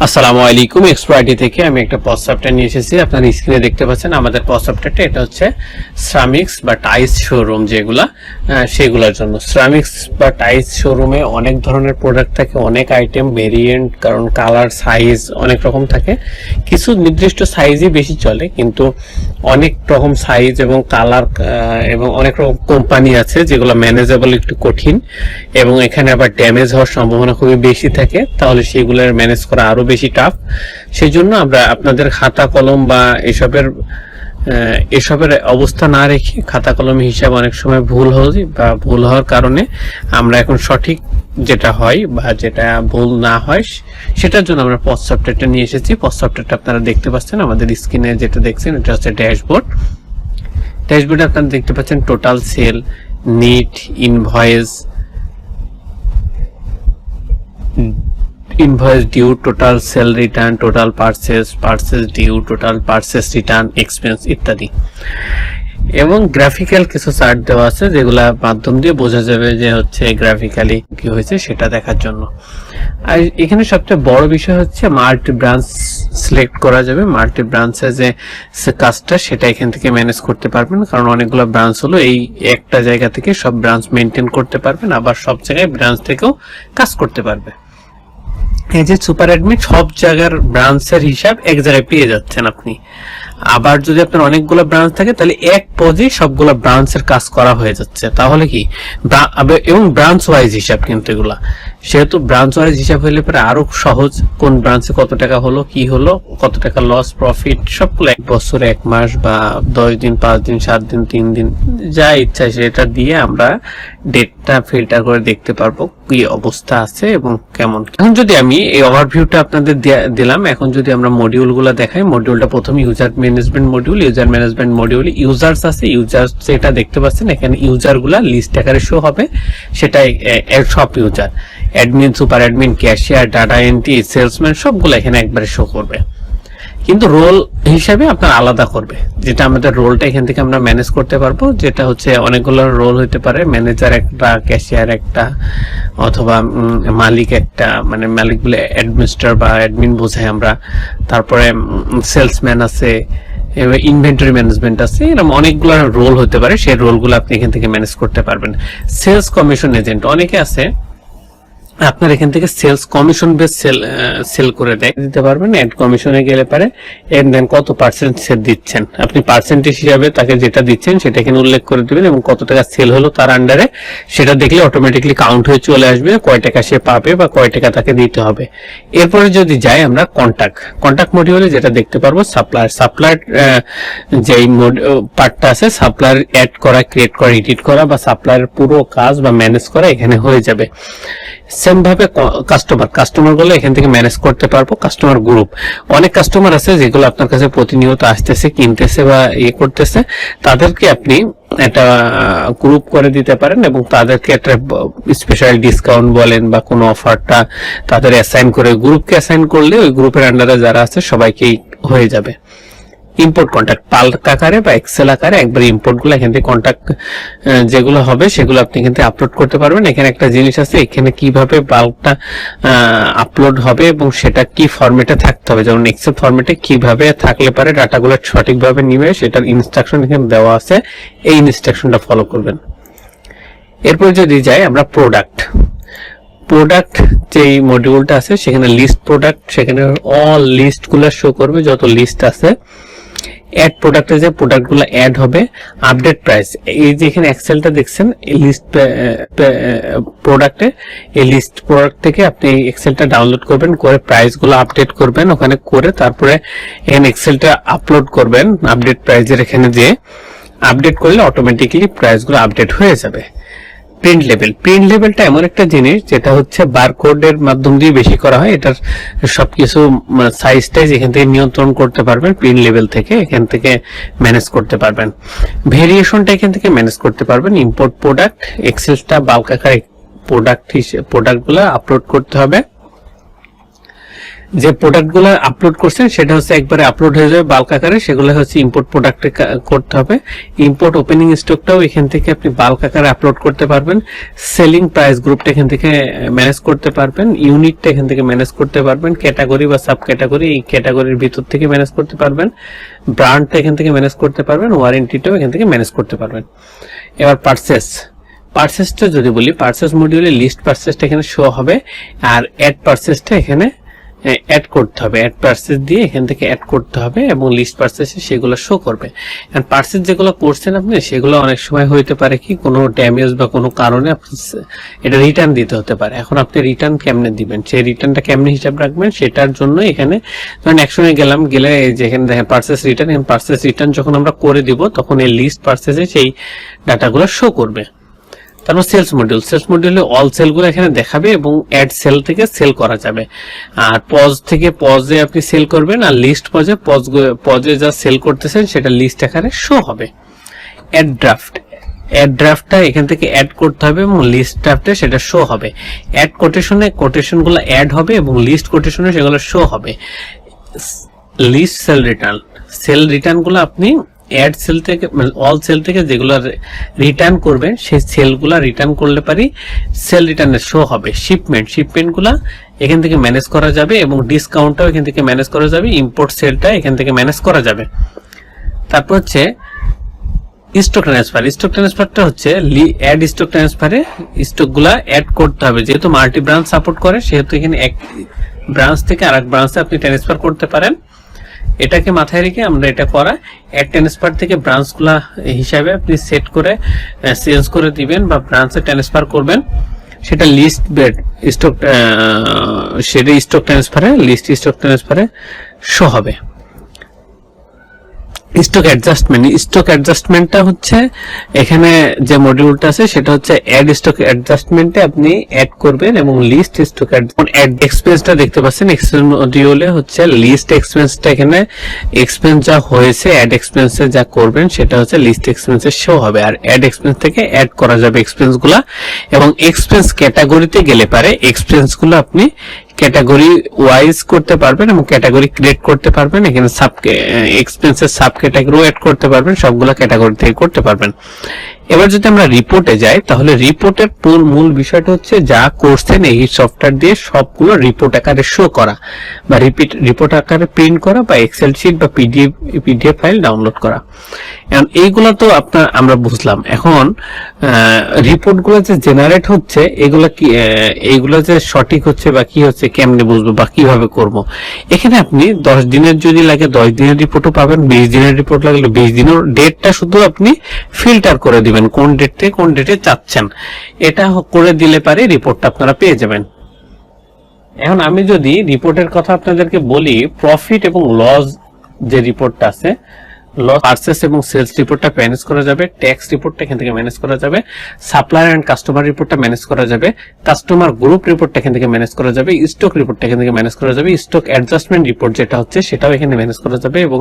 আসসালামু আলাইকুম। এক্সপার্টি থেকে আমি একটা পজ সফটওয়্যার নিয়ে এসেছি। আপনারা স্ক্রিনে দেখতে পাচ্ছেন আমাদের পজ সফটওয়্যারটা। এটা হচ্ছে সিরামিক্স বা টাইলস শোরুম যেগুলা, সেগুলোর জন্য। সিরামিক্স বা টাইলস শোরুমে অনেক ধরনের প্রোডাক্ট থাকে, অনেক আইটেম ভেরিয়েন্ট, কারণ কালার সাইজ অনেক রকম থাকে। কিছু নির্দিষ্ট সাইজই বেশি চলে, কিন্তু অনেক রকম সাইজ এবং কালার এবং অনেক রকম কোম্পানি আছে যেগুলো ম্যানেজেবল একটু কঠিন, এবং এখানে আবার ড্যামেজ হওয়ার সম্ভাবনা খুবই বেশি থাকে, তাহলে সেগুলোর ম্যানেজ করা আরো বেশি টাফ। সেই জন্য আমরা আপনাদের খাতা কলম বা এসবের অবস্থা না রেখে খাতা কলমের হিসাব অনেক সময় ভুল হওয়ার কারণে আমরা এখন সঠিক যেটা হয় বা যেটা ভুল না হয় সেটার জন্য আমরা পজ সফটওয়্যারটা নিয়ে এসেছি। পজ সফটওয়্যারটা আপনারা দেখতে পাচ্ছেন আমাদের স্ক্রিনে, যেটা দেখছেন এটা হচ্ছে ড্যাশবোর্ডে আপনারা দেখতে পাচ্ছেন total sale, net, invoice due, total sale return, total purchase due, total purchase return, expense ইত্যাদি। এবং গ্রাফিক্যাল কিছু চার্ট দেওয়া আছে যেগুলা মাধ্যম দিয়ে বোঝা যাবে যে হচ্ছে গ্রাফিক্যালি কি হয়েছে সেটা দেখার জন্য। আর এখানে সবচেয়ে বড় বিষয় হচ্ছে মাল্টি ব্রাঞ্চ সিলেক্ট করা যাবে। মাল্টি ব্রাঞ্চের যে কাজটা সেটা এখান থেকে ম্যানেজ করতে পারবেন, কারণ অনেকগুলো ব্রাঞ্চ হলো, এই একটা জায়গা থেকে সব ব্রাঞ্চ মেনটেন করতে পারবেন, আবার সব জায়গায় ব্রাঞ্চ থেকেও কাজ করতে পারবে। এই যে সুপার অ্যাডমিন, সব জায়গার ব্রাঞ্চের হিসাব এক জায়গায় পেয়ে যাচ্ছেন আপনি। আবার যদি আপনার অনেকগুলো ব্রাঞ্চ থাকে তাহলে এক পজে সবগুলো ব্রাঞ্চের কাজ করা হয়ে যাচ্ছে। তাহলে কি, এবং ব্রাঞ্চ ওয়াইজ হিসাব, কিন্তু এগুলা সেহেতু ব্রাঞ্চ ওয়াইজ হিসাব হলে পরে আরো সহজ, কোন ব্রাঞ্চে কত টাকা হলো, কি হলো, কত টাকা লস প্রফিট, সবগুলো এক বছর, এক মাস বা 10 দিন, 5 দিন, 7 দিন, 3 দিন, যা ইচ্ছা সেটা দিয়ে আমরা ডেটটা ফিল্টার করে দেখতে পারবো কি অবস্থা আছে এবং কেমন। এখন যদি আমি এই ওভারভিউটা আপনাদের দিলাম, এখন যদি আমরা মডিউলগুলো দেখাই, মডিউলটা প্রথমে ইউজার ম্যানেজমেন্ট মডিউল, ইউজার্স আছে, ইউজার্স এটা দেখতে পাচ্ছেন এখানে ইউজার গুলা লিস্ট আকারে শো হবে, সেটাই সব user, admin, super admin, cashier, data entry, salesman সবগুলো এখানে একবারে শো করবে। কিন্তু রোল হিসাবে আপনার আলাদা করবে, যেটা আমাদের রোলটা এখান থেকে আমরা ম্যানেজ করতে পারবো, যেটা হচ্ছে অনেকগুলো রোল হতে পারে, ম্যানেজার একটা, ক্যাশিয়ার একটা, অথবা মালিক একটা, মানে মালিক বলে অ্যাডমিনিস্ট্রেটর বা অ্যাডমিন বোঝাই আমরা। তারপরে সেলসম্যান আছে, ইনভেন্টরি ম্যানেজমেন্ট আছে, এরকম অনেকগুলো রোল হতে পারে, সেই রোলগুলো আপনি এখান থেকে ম্যানেজ করতে পারবেন। সেলস কমিশন এজেন্ট অনেকে আছে, আপনার এখান থেকে সেলস কমিশন বেস সেল করে দিতে পারবেন। এড কমিশনে গেলে পারে এন্ড দেন কত পার্সেন্ট সেল দিচ্ছেন, আপনি পার্সেন্টেজ হিসাবে তাকে যেটা দিচ্ছেন সেটা এখানে উল্লেখ করে দিবেন, এবং কত টাকা সেল হলো তার আন্ডারে সেটা দেখলে অটোমেটিকলি কাউন্ট হয়ে চলে আসবে কয় টাকা সে পাবে বা কয় টাকা তাকে দিতে হবে। এরপরে যদি যাই আমরা কন্টাক্ট মডিউলে, যেটা দেখতে পারবো সাপ্লায়ার যেই পার্টটা আছে, সাপ্লায়ার অ্যাড করা, ক্রিয়েট করা, এডিট করা বা সাপ্লায়ার পুরো কাজ বা ম্যানেজ করা এখানে হয়ে যাবে। সেম ভাবে কাস্টমার গুলো এখান থেকে ম্যানেজ করতে পারবো। কাস্টমার গ্রুপ, অনেক কাস্টমার আছে যেগুলো আপনার কাছে প্রতিনিয়ত আসতেছে, কিনতেছে বা করতেছে, তাদেরকে আপনি একটা গ্রুপ করে দিতে পারেন এবং তাদেরকে একটা স্পেশাল ডিসকাউন্ট বলেন বা কোনো অফারটা তাদের অ্যাসাইন করে, গ্রুপকে অ্যাসাইন করলে ওই গ্রুপের আন্ডারে যারা আছে সবাইকেই হয়ে যাবে। ইম্পোর্ট কন্ট্যাক্ট পাল্ক আকারে বা এক্সেল আকারে একবার ইম্পোর্ট গুলো এখান থেকে কন্ট্যাক্ট যেগুলো হবে সেগুলো আপনি এখান থেকে আপলোড করতে পারবেন। এখানে একটা জিনিস আছে, এখানে কিভাবে বাল্কটা আপলোড হবে এবং সেটা কি ফরম্যাটে থাকতে হবে, যেমন এক্সেল ফরম্যাটে কিভাবে থাকলে পারে ডাটাগুলো সঠিকভাবে নিবে সেটার ইনস্ট্রাকশন এখানে দেওয়া আছে, এই ইনস্ট্রাকশনটা ফলো করবেন। এরপর যদি যাই আমরা প্রোডাক্ট যেই মডিউলটা আছে সেখানে লিস্ট প্রোডাক্ট, সেখানে অল লিস্ট গুলো শো করবে, যত লিস্ট আছে। অ্যাড প্রোডাক্টে যে প্রোডাক্টগুলো অ্যাড হবে, আপডেট প্রাইস, এই যে এখানে এক্সেলটা দেখছেন এই লিস্ট প্রোডাক্টে, এই লিস্ট প্রোডাক্ট থেকে আপনি এক্সেলটা ডাউনলোড করবেন, করে প্রাইসগুলো আপডেট করবেন ওখানে করে, তারপরে এখানে এক্সেলটা আপলোড করবেন আপডেট প্রাইসের এখানে, যে আপডেট করলে অটোমেটিক্যালি প্রাইসগুলো আপডেট হয়ে যাবে। প্রিন্ট লেভেলটা এমন একটা জিনিস যেটা হচ্ছে বারকোডের মাধ্যম দিয়ে বেশি করা হয়, এটার সবকিছু সাইজটাই এখান থেকে নিয়ন্ত্রণ করতে পারবেন, প্রিন্ট লেভেল থেকে এখান থেকে ম্যানেজ করতে পারবেন। ভেরিয়েশনটা এখান থেকে ম্যানেজ করতে পারবেন। ইম্পোর্ট প্রোডাক্ট, এক্সেলটা বাল্ক আকারে প্রোডাক্টগুলো আপলোড করতে হবে। যে প্রোডাক্টগুলো আপলোড করছেন সেটা হচ্ছে একবারে আপলোড হয়ে যাবে বাল্ক আকারে, সেগুলো হচ্ছে ইম্পোর্ট প্রোডাক্টে করতে হবে। ইম্পোর্ট ওপেনিং স্টকটাও এখান থেকে আপনি বাল্ক আকারে আপলোড করতে পারবেন। সেলিং প্রাইস গ্রুপটা এখান থেকে ম্যানেজ করতে পারবেন। ইউনিটটা এখান থেকে ম্যানেজ করতে পারবেন। ক্যাটাগরি বা সাব ক্যাটাগরি এই ক্যাটাগরির ভিতর থেকে ম্যানেজ করতে পারবেন। ব্র্যান্ডটা এখান থেকে ম্যানেজ করতে পারবেন। ওয়ারেন্টিটাও এখান থেকে ম্যানেজ করতে পারবেন। এবার পারচেসটা যদি বলি, পারচেস মডিউলে লিস্ট পারচেসটা এখানে শো হবে, আর অ্যাড পারচেসটা এখানে অ্যাড করতে হবে। অ্যাড পারচেস দিয়ে এখান থেকে অ্যাড করতে হবে এবং লিস্ট পারচেসে সেগুলো শো করবে। এন্ড পারচেস যেগুলো করছেন আপনি সেগুলো অনেক সময় হইতে পারে কি কোনো ড্যামেজ বা কোনো কারণে এটা রিটার্ন দিতে হতে পারে। এখন আপনি রিটার্ন কেমনে দিবেন, সেই রিটার্নটা কেমনে হিসাব রাখবেন সেটার জন্য এখানে ধরেন একসময় গেলে যেখানে দেখেন পারচেস রিটার্ন, পারচেস রিটার্ন যখন আমরা করে দিব তখন এই লিস্ট পারচেসে সেই ডাটাগুলো শো করবে। তারপর সেলস মডিউলে অল সেলগুলো এখানে দেখাবে এবং অ্যাড সেল থেকে সেল করা যাবে। আর পজে আপনি সেল করবেন, আর লিস্ট পজে যা সেল করতেছেন সেটা লিস্ট আকারে শো হবে। অ্যাড ড্রাফটটা এখান থেকে অ্যাড করতে হবে এবং লিস্ট ড্রাফটে সেটা শো হবে। অ্যাড কোটেশনগুলো অ্যাড হবে এবং লিস্ট কোটেশনে সেগুলো শো হবে। লিস্ট সেল রিটার্নগুলো আপনি অ্যাড সেল থেকে অল সেল থেকে যেগুলো রিটার্ন করবেন সেই সেলগুলো রিটার্ন করলে পারি সেল রিটার্নে শো হবে। শিপমেন্টগুলো এখান থেকে ম্যানেজ করা যাবে এবং ডিসকাউন্টটাও এখান থেকে ম্যানেজ করা যাবে। ইম্পোর্ট সেলটা এখান থেকে ম্যানেজ করা যাবে। তারপর হচ্ছে স্টক ট্রান্সফারটা হচ্ছে অ্যাড স্টক ট্রান্সফারে স্টকগুলা অ্যাড করতে হবে। যেহেতু মাল্টি ব্রাঞ্চ সাপোর্ট করে সেহেতু এখানে এক ব্রাঞ্চ থেকে আরেক ব্রাঞ্চে আপনি ট্রান্সফার করতে পারেন। এটাকে মাথায় রেখে আমরা এটা করা অ্যাড ট্রান্সফার থেকে ব্রাঞ্চগুলা হিসাবে আপনি সেট করে চেঞ্জ করে দিবেন বা ব্রাঞ্চে ট্রান্সফার করবেন। সেটা স্টক ট্রান্সফারে শো হবে। স্টক অ্যাডজাস্টমেন্টটা হচ্ছে এখানে যে মডিউলটা আছে সেটা হচ্ছে অ্যাড স্টক অ্যাডজাস্টমেন্টে আপনি অ্যাড করবেন এবং লিস্ট স্টক অ্যাড এক্সপেন্সটা দেখতে পাচ্ছেন। এক্সপেন্স মডিউলে হচ্ছে লিস্ট এক্সপেন্সটা এখানে এক্সপেন্স যা হয়েছে অ্যাড এক্সপেন্সে যা করবেন সেটা হচ্ছে লিস্ট এক্সপেন্সে শো হবে। আর অ্যাড এক্সপেন্স থেকে অ্যাড করা যাবে এক্সপেন্সগুলা এবং এক্সপেন্স ক্যাটাগরিতে গেলে পারে এক্সপেন্সগুলো আপনি ক্যাটাগরি ওয়াইজ করতে পারবেন এবং ক্যাটাগরি ক্রিয়েট করতে পারবেন। এখানে এক্সপেন্সের সাব ক্যাটাগরি অ্যাড করতে পারবেন, সবগুলো ক্যাটাগরি থেকে করতে পারবেন। এবার যদি আমরা রিপোর্টে যাই তাহলে রিপোর্টের মূল বিষয়টা হচ্ছে যা করছেন এই সফটওয়্যার দিয়ে সবগুলো রিপোর্ট আকারে শো করা বা রিপোর্ট আকারে প্রিন্ট করা বা এক্সেল শিট বা পিডিএফ ফাইল ডাউনলোড করা। এখন এইগুলো তো আমরা বুঝলাম। এখন রিপোর্টগুলো যে জেনারেট হচ্ছে এইগুলো যে সঠিক হচ্ছে বা কি হচ্ছে কেমনে বুঝবো বা কিভাবে করব। এখানে আপনি 10 দিনের যদি লাগে 10 দিনের রিপোর্টও পাবেন, 20 দিনের রিপোর্ট লাগলে 20 দিনের ডেটটা শুধু আপনি ফিল্টার করে দিবেন কোন ডেট থেকে কোন ডেটে চাচ্ছেন। এটা করে দিলে পারে রিপোর্টটা আপনারা পেয়ে যাবেন। এখন আমি যদি রিপোর্টের কথা আপনাদেরকে বলি, প্রফিট এবং লস যে রিপোর্টটা আছে, লস পারচেস এবং সেলস রিপোর্টটা ম্যানেজ করা যাবে। ট্যাক্স রিপোর্টটা এখান থেকে ম্যানেজ করা যাবে। সাপ্লায়ার এন্ড কাস্টমার রিপোর্টটা ম্যানেজ করা যাবে। কাস্টমার গ্রুপ রিপোর্টটা এখান থেকে ম্যানেজ করা যাবে। স্টক রিপোর্টটা এখান থেকে ম্যানেজ করা যাবে। স্টক অ্যাডজাস্টমেন্ট রিপোর্ট যেটা হচ্ছে সেটাও এখানে ম্যানেজ করা যাবে এবং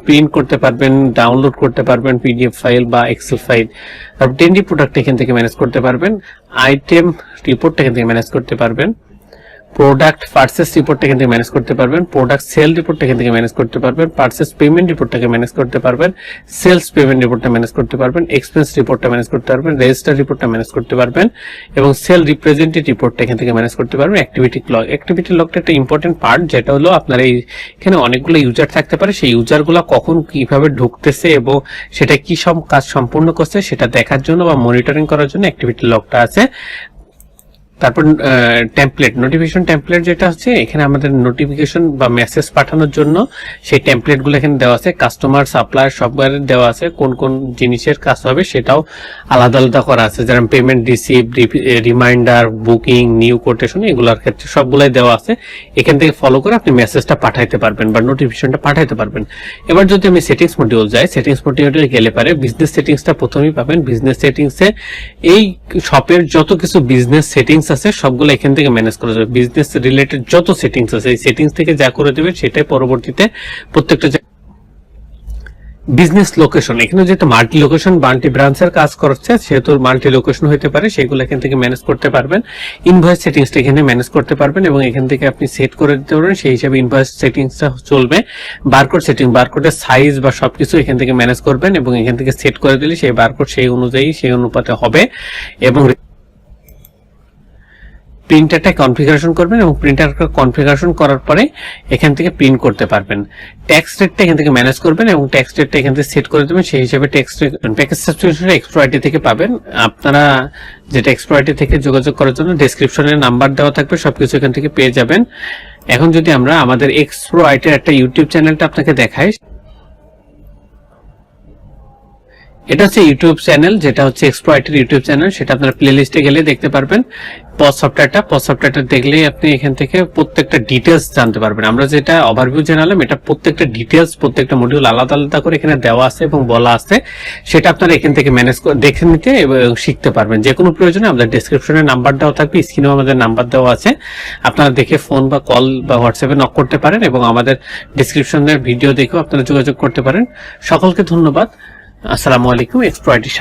প্রিন্ট করতে পারবেন, ডাউনলোড করতে পারবেন পিডিএফ ফাইল বা এক্সেল ফাইল। তারপর টেন্ডি প্রোডাক্ট এখান থেকে ম্যানেজ করতে পারবেন। আইটেম রিপোর্টটা এখান থেকে ম্যানেজ করতে পারবেন। প্রোডাক্ট পারচেস রিপোর্ট এখান থেকে ম্যানেজ করতে পারবেন। প্রোডাক্ট সেল রিপোর্ট এখান থেকে ম্যানেজ করতে পারবেন। পারচেস পেমেন্ট রিপোর্টটাকে ম্যানেজ করতে পারবেন। সেলস পেমেন্ট রিপোর্টটা ম্যানেজ করতে পারবেন। এক্সপেন্স রিপোর্টটা ম্যানেজ করতে পারবেন। রেজিস্টার রিপোর্টটা ম্যানেজ করতে পারবেন এবং সেল রিপ্রেজেন্টেটিভ রিপোর্টটা এখান থেকে ম্যানেজ করতে পারবেন। অ্যাক্টিভিটি লগটা একটা ইম্পর্টেন্ট পার্ট, যেটা হলো আপনার এখানে অনেকগুলো ইউজার থাকতে পারে, সেই ইউজারগুলো কখন কিভাবে ঢুকতেছে এবং সেটা কি সব কাজ সম্পূর্ণ করছে সেটা দেখার জন্য বা মনিটরিং করার জন্য অ্যাক্টিভিটি লগটা আছে। তারপর নোটিফিকেশন টেমপ্লেট যেটা হচ্ছে এখানে আমাদের নোটিফিকেশন বা মেসেজ পাঠানোর জন্য সেই টেমপ্লেট গুলো এখানে দেওয়া আছে। কাস্টমার সাপ্লায়ার সবগুলো দেওয়া আছে, কোন কোন জিনিসের কাজ হবে সেটাও আলাদা আলাদা করা আছে, যেমন payment receive, reminder, booking, new quotation, এগুলোর ক্ষেত্রে সবগুলাই দেওয়া আছে। এখান থেকে ফলো করে আপনি মেসেজটা পাঠাইতে পারবেন বা নোটিফিকেশনটা পাঠাইতে পারবেন। এবার যদি আমি সেটিংস মডিউল যাই, সেটিংস মডিউলে গেলে পারে বিজনেস সেটিংসটা প্রথমেই পাবেন। বিজনেস সেটিংসে এই শপের যত কিছু বিজনেস সেটিংস আছে সবগুলো এখান থেকে ম্যানেজ করা যাবে। বিজনেস রিলেটেড যত সেটিংস আছে এই সেটিংস থেকে যা করে দেবেন সেটাই পরবর্তীতে প্রত্যেকটা বিজনেস লোকেশন, এখানে যেহেতু মাল্টি লোকেশন মাল্টি ব্রাঞ্চের কাজ করছে সেহেতু মাল্টি লোকেশন হতে পারে, সেগুলো এখান থেকে ম্যানেজ করতে পারবেন। ইনভয়েস সেটিংসটা এখানে ম্যানেজ করতে পারবেন এবং এখান থেকে আপনি সেট করে দিতে পারবেন, সেই হিসাবে ইনভয়েস সেটিংসটা চলবে। বারকোড সেটিং, বারকোডের সাইজ বা সবকিছু এখান থেকে ম্যানেজ করবেন এবং এখান থেকে সেট করে দিলে সেই বারকোড সেই অনুযায়ী সেই অনুপাতে হবে। এবং প্রিন্টারটা কনফিগারেশন করবেন এবং প্রিন্টার কনফিগারেশন করার পরে এখান থেকে প্রিন্ট করতে পারবেন। ট্যাক্স রেটটা এখান থেকে ম্যানেজ করবেন এবং ট্যাক্স রেটটা এখান থেকে সেট করে দেবেন, সেই হিসাবে tax package subscription Expro ID থেকে পাবেন। আপনারা যেটা এক্সপ্রো আইডি থেকে যোগাযোগ করার জন্য ডেসক্রিপশনে নাম্বার দেওয়া থাকবে, সবকিছু এখান থেকে পেয়ে যাবেন। এখন যদি আমরা আমাদের এক্সপ্রো আইডির একটা ইউটিউব চ্যানেলটা আপনাকে দেখাই, এটা হচ্ছে ইউটিউব চ্যানেল, যেটা হচ্ছে এক্সপ্রো আইটির ইউটিউব চ্যানেল, সেটা আপনারা প্লে লিস্টে গেলে দেখতে পারবেন। পজ সফটওয়্যারটা দেখলেই আপনি এখান থেকে প্রত্যেকটা ডিটেলস জানতে পারবেন। আমরা যেটা ওভারভিউ জানালাম এটা প্রত্যেকটা ডিটেলস প্রত্যেকটা মডিউল আলাদা আলাদা করে এখানে দেওয়া আছে এবং বলা আছে, সেটা আপনারা এখান থেকে ম্যানেজ করে দেখে নিতে এবং শিখতে পারবেন। যে কোনো প্রয়োজনে আমাদের ডেসক্রিপশনে নাম্বার দেওয়া থাকবে, স্ক্রিনেও আমাদের নাম্বার দেওয়া আছে, আপনারা দেখে ফোন বা কল বা হোয়াটসঅ্যাপে নক করতে পারেন এবং আমাদের ডেসক্রিপশনের ভিডিও দেখেও আপনারা যোগাযোগ করতে পারেন। সকলকে ধন্যবাদ। আসসালামু আলাইকুম। এক্সপ্রো আইটির সাথে